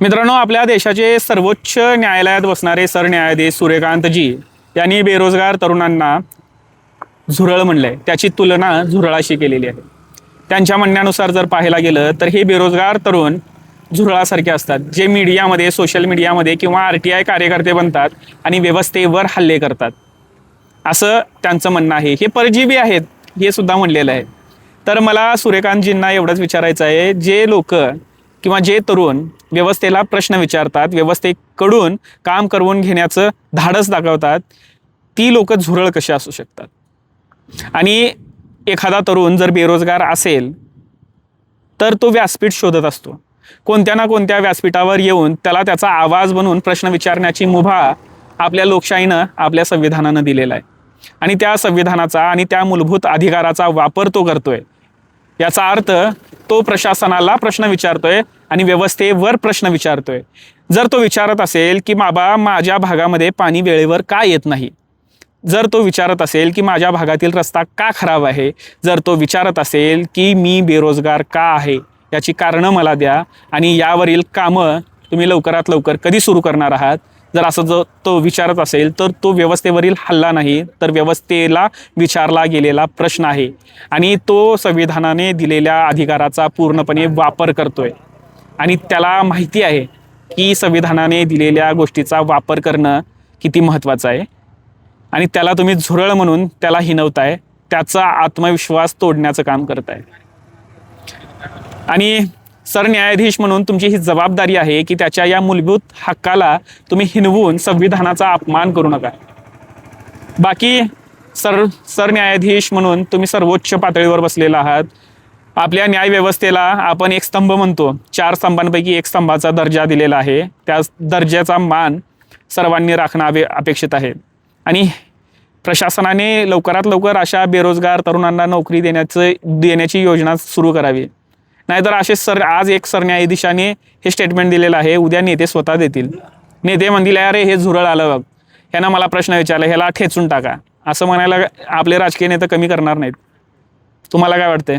मित्रांनो, आपल्या देशाचे सर्वोच्च न्यायालयात बसणारे सरन्यायाधीश सूर्यकांतजी यांनी बेरोजगार तरुणांना झुरळ म्हणलंय. त्याची तुलना झुरळाशी केलेली आहे. त्यांच्या म्हणण्यानुसार जर पाहायला गेलं तर हे बेरोजगार तरुण झुरळासारखे असतात, जे मीडियामध्ये, सोशल मीडियामध्ये किंवा RTI कार्यकर्ते बनतात आणि व्यवस्थेवर हल्ले करतात, असं त्यांचं म्हणणं आहे. हे परजीवी आहेत हे सुद्धा म्हणलेलं आहे. तर मला सूर्यकांतजींना एवढंच विचारायचं आहे, जे लोक किंवा जे तरुण व्यवस्थेला प्रश्न विचारतात, व्यवस्थेकडून काम करवून घेण्याचं धाडस दाखवतात, ती लोक झुरळ कशी असू शकतात? आणि एखादा तरुण जर बेरोजगार असेल तर तो व्यासपीठ शोधत असतो. कोणत्या ना कोणत्या व्यासपीठावर येऊन त्याला त्याचा आवाज बनवून प्रश्न विचारण्याची मुभा आपल्या लोकशाहीनं, आपल्या संविधानानं दिलेला आहे. आणि त्या संविधानाचा आणि त्या मूलभूत अधिकाराचा वापर तो करतोय. याचा अर्थ तो प्रशासनाला प्रश्न विचारतोय आणि व्यवस्थेवर प्रश्न विचारतोय. जर तो विचारत असेल की बाबा माझ्या भागामध्ये पाणी वेळेवर का येत नाही, जर तो विचारत असेल की माझ्या भागातील रस्ता का खराब आहे, जर तो विचारत असेल की मी बेरोजगार का आहे, याची कारणं मला द्या आणि यावरील कामं तुम्ही लवकरात लवकर कधी सुरू करणार आहात, जर असं जो तो विचारत असेल तर तो व्यवस्थेवरील हल्ला नाही, तर व्यवस्थेला विचारला गेलेला प्रश्न आहे. आणि तो संविधानाने दिलेल्या अधिकाराचा पूर्णपणे वापर करतोय. आणि त्याला माहिती आहे की संविधानाने दिलेल्या गोष्टीचा वापर करणं किती महत्त्वाचं आहे. आणि त्याला तुम्ही झुरळ म्हणून त्याला हिणवताय, त्याचा आत्मविश्वास तोडण्याचं काम करताय. आणि सरन्यायाधीश म्हणून तुमची ही जबाबदारी आहे की त्याच्या या मूलभूत हक्काला तुम्ही हिणवून संविधानाचा अपमान करू नका. बाकी सरन्यायाधीश म्हणून तुम्ही सर्वोच्च पातळीवर बसलेला आहात. आपल्या न्यायव्यवस्थेला आपण एक स्तंभ म्हणतो, 4 स्तंभांपैकी एक स्तंभाचा दर्जा दिलेला आहे. त्या दर्जाचा मान सर्वांनी राखणं अपेक्षित आहे. आणि प्रशासनाने लवकरात लवकर अशा बेरोजगार तरुणांना नोकरी देण्याची योजना सुरू करावी. नाहीतर असे आज एक सरन्यायाधीशाने हे स्टेटमेंट दिलेलं आहे, उद्या नेते स्वतः देतील. नेते म्हणतील अरे हे झुरळ आलं बघ, ह्यानं मला प्रश्न विचारला, ह्याला ठेचून टाका, असं म्हणायला आपले राजकीय नेते कमी करणार नाहीत. तुम्हाला काय वाटतंय?